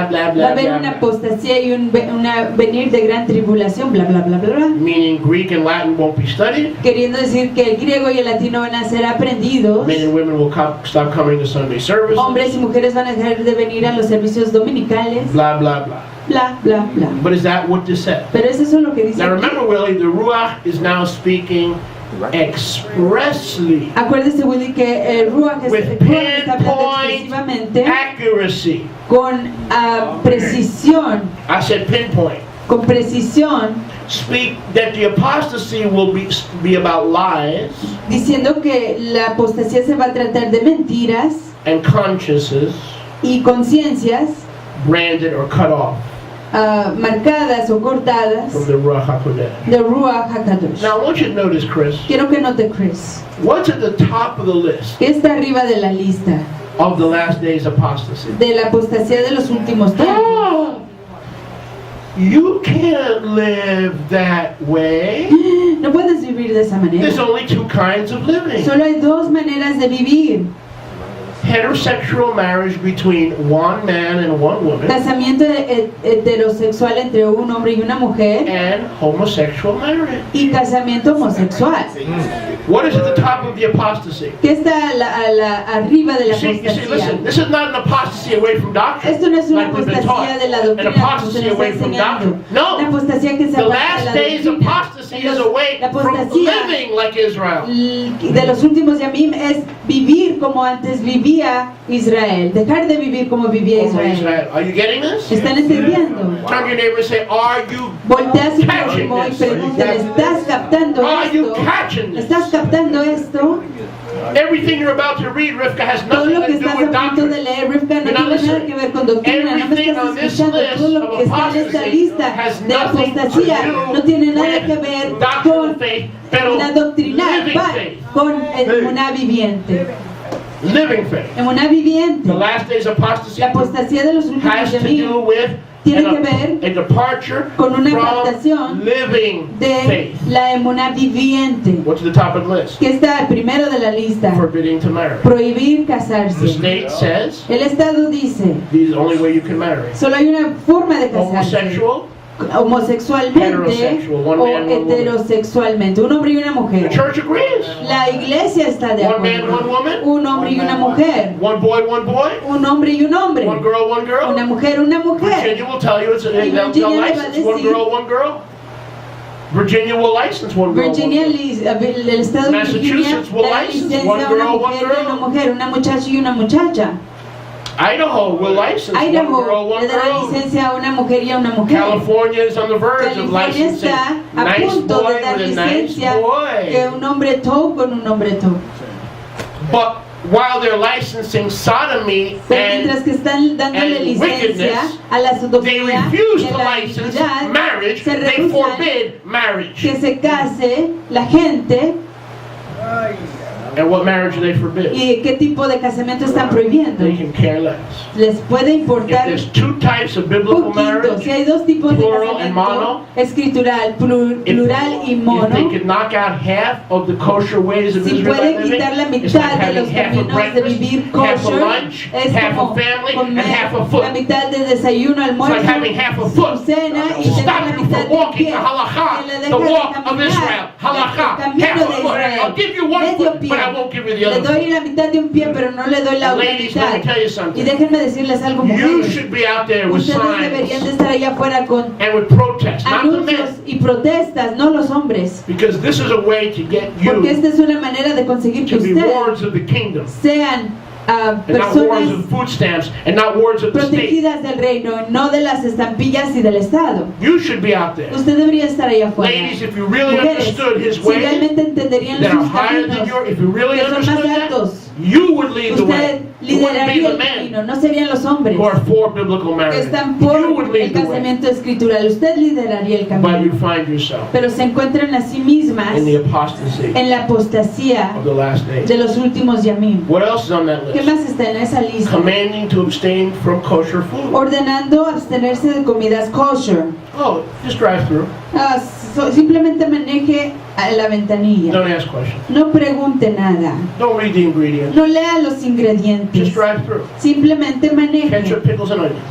blah, blah, Va a blah, haber blah, una blah. apostasía y un venir de gran tribulación, bla, bla, bla, bla, bla. Meaning Greek and Latin won't be studied. Queriendo decir que el griego y el latino van a ser aprendidos. Men and women will stop coming to Sunday services. Hombres y mujeres van a dejar de venir a los servicios dominicales. Blah, blah, blah. Bla, bla, bla. But is that what this said? Pero es eso lo que dice Now aquí. remember, Willie, the Ruach is now speaking expressly, Acuérdese, Willy, que el Ruach with está hablando pinpoint expresivamente accuracy. con precisión, I said pinpoint. con precisión, Speak that the apostasy will be about lies diciendo que la apostasía se va a tratar de mentiras and consciences y conciencias branded or cut off marcadas o cortadas from the Ruach HaKodesh. de Ruach HaKadosh. Now I want you to notice, Chris, Quiero que note, Chris, what's at the top of the list que está arriba de la lista of the last days apostasy? de la apostasía de los últimos tiempos. You can't live that way. No puedes vivir de esa manera. There's only two kinds of living. Solo hay dos maneras de vivir. Heterosexual marriage between one man and one woman, Casamiento heterosexual entre un hombre y una mujer and homosexual marriage. y casamiento homosexual. What is at the top of the apostasy? ¿Qué está arriba de la You see, apostasía? listen, this is not an apostasy away from doctrine, Esto no es una like we've been taught. apostasía de la An doctrina como se apostasy nos está away from enseñando. doctrine. No, Una apostasía que se the aparta de last la days doctrina. apostasy is away La from apostasía living like Israel. de los últimos yamim es vivir como antes vivía Israel, dejar de vivir como vivía Over Israel. Israel. Are you getting this? ¿Están entendiendo? Turn to your neighbor and say, are you Voltea a su catching prójimo y this? pregúntale, ¿estás captando Are you esto? catching this? ¿Estás captando esto? Everything you're about to read, Rivka, has Todo nothing lo que to do estás with a punto de doctrine. leer, Rivka, no You're not tiene nada listening. que ver con doctrina, no me Everything estás on this escuchando. list Todo lo of que está en esta apostasy lista has de nothing to apostasía do no tiene nada que with ver doctrine con of faith, pero una doctrina, living faith. con una viviente. Living faith. En una viviente. The last days apostasy La apostasía de los últimos has to do yamim with tiene que ver a departure con una from apartación living de faith. la emuná viviente, What's at the top of the list? que está el primero de la lista, Forbidding to marry. prohibir The casarse. state says El Estado dice, this is the only way you can marry. solo hay una forma de casarse, Homosexual, homosexualmente Heterosexual, one o man, one woman. heterosexualmente, un hombre y una the mujer. church agrees. La iglesia está de One man, one acuerdo. woman. Un hombre y una mujer. One boy, Un hombre y un hombre. one girl, one girl. Una mujer, una mujer. Virginia will tell you it's a Y they'll Virginia le va a license one decir- girl, one girl. Virginia will license one girl, Virginia, one girl. el estado de Virginia Massachusetts will da license licencia one a una girl, one mujer y girl. una mujer, una muchacha y una muchacha. Idaho will license one girl, Idaho one le dará girl. licencia a una mujer y a una mujer. California is on the verge of California licensing está a nice punto boy de dar with a nice licencia que boy. un hombre toe con un hombre toe. But while they're licensing sodomy Pero mientras and que están dándole and licencia wickedness, a la they sodomía refuse y to a la license iniquidad, marriage, se they rehusan forbid marriage. que se case la gente. And what marriage do they forbid? ¿Y qué tipo de casamiento están prohibiendo? They can care less. Les puede If importar there's two types of biblical poquito. marriage, Si hay dos tipos de plural and casamiento, mono, escritural, plural y if mono, they could knock out half of the kosher ways of si Israelite pueden living, quitar la it's like mitad de having los half a caminos de breakfast, vivir half a kosher, lunch, es half como a family, and comer half a la foot. mitad de desayuno, It's almuerzo, like having half a su foot cena y to tener stop la you mitad from de walking pie, the que halakha, le the deja de walk of caminar, Israel. Halakha, el camino half a de foot. Israel. I'll give you one Medio foot, pie. but I won't give you the Le other doy foot. la mitad de un pie, pero no le doy la otra Ladies, let me mitad. tell you Y something. déjenme decirles algo, You mujeres. should be out there with Ustedes deberían de signs estar allá afuera con and with protests, not the anuncios men. y protestas, no los hombres. Because this is a way to get Porque you esta es una manera de conseguir que to be ustedes wards of the kingdom. sean And not wards personas of food stamps and not wards of the state. protegidas del reino, no de las estampillas y del Estado. You should be out there. Usted debería estar allá afuera. Ladies, if you really Mujeres, understood his si ways realmente entenderían that are sus higher than caminos, yours, if you really que son más understood that, altos, you would lead the usted way. It wouldn't be lideraría the el men camino, no serían los hombres who are for biblical que marriage. están You por would el lead the way. casamiento escritural. Usted lideraría el But camino, you find yourself pero se encuentran a sí mismas in the apostasy en la apostasía of the last days. de los últimos yamim. What else is on that ¿Qué list? más está en esa lista? Commanding to abstain from kosher food. Ordenando abstenerse de comidas kosher. Oh, just drive through. Simplemente maneje a la ventanilla. Don't ask questions. No pregunte nada. Don't read the ingredients. No lea los ingredientes. Just drive through. Simplemente maneje. Ketchup, pickles, and onions.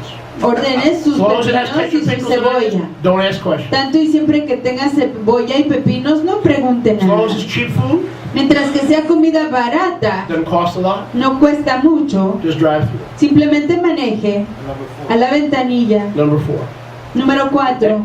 ordene sus As long as it has pepinos ketchup, y su pickles, and cebolla. onions, don't ask questions. Tanto y siempre que tenga cebolla y pepinos, no pregunte As long nada. as it's cheap food, Mientras que sea comida barata, doesn't cost a lot, no cuesta mucho, just drive through. simplemente maneje a la ventanilla. Number 4. Número 4,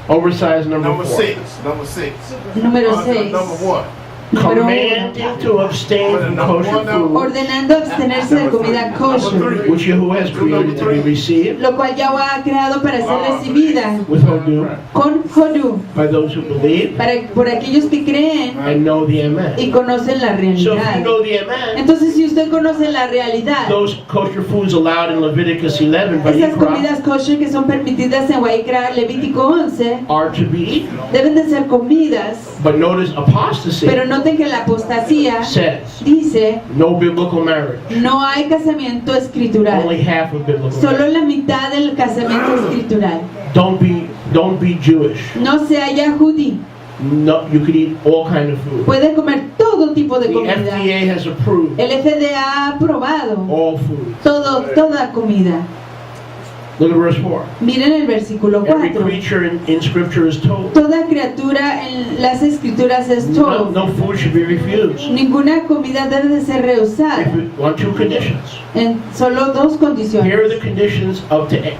Oversized number Number 4. 6. Number 6. número 6, Number what? número 1. Commanding to abstain from kosher food, Ordenando abstenerse de comida kosher, which Yahuwah has created to be received lo cual Yahweh ha creado para ser recibida with Hodu con Hodú, by those who believe por aquellos que creen and know the Amen. y conocen la So if you realidad. know the Amen, Entonces, si usted conoce la realidad, those kosher foods allowed in Leviticus 11 by esas Yikra comidas kosher que son permitidas en Waikra, Levítico 11, are to be eaten. deben de ser comidas, But notice apostasy pero noten que la apostasía says dice, no biblical marriage, no hay casamiento escritural, only half of biblical solo marriage. la mitad del casamiento escritural. Don't be Jewish. No se haya judí, No, you could eat all kind of food. puede comer todo tipo de The comida. FDA has approved El FDA ha aprobado all food. toda comida. Look at verse 4. Miren el versículo Every 4. creature in Scripture is told. Toda criatura en las escrituras es No, todo. no food should be refused. Ninguna comida debe de ser rehusada. On 2 conditions. En solo dos Here are condiciones. the conditions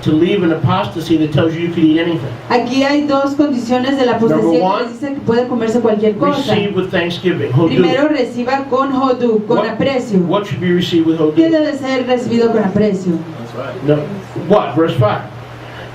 to leave an apostasy that tells you you could eat anything. Aquí hay dos condiciones de la apostasía Number que one, les dice que puede comerse cualquier cosa. Receive with thanksgiving. Hodu. Primero reciba con hodú, con aprecio. What should be received with ¿Qué Hodu? debe ser recibido con aprecio? No. What? Verse 5.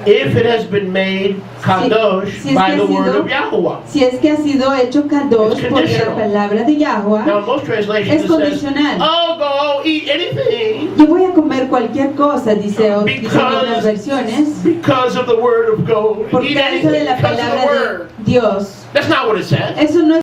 If it has been made kadosh Si es by que the ha word sido- of Yahweh. Si es que ha sido hecho kadosh It's por la conditional. palabra de Yahweh, Now, in most translations, es it says, condicional. oh, go eat anything Yo voy a comer cualquier cosa, dicen otras versiones, because of the word of go. por Eat causa anything de la because of the palabra word. de Dios. That's not what it says. Eso no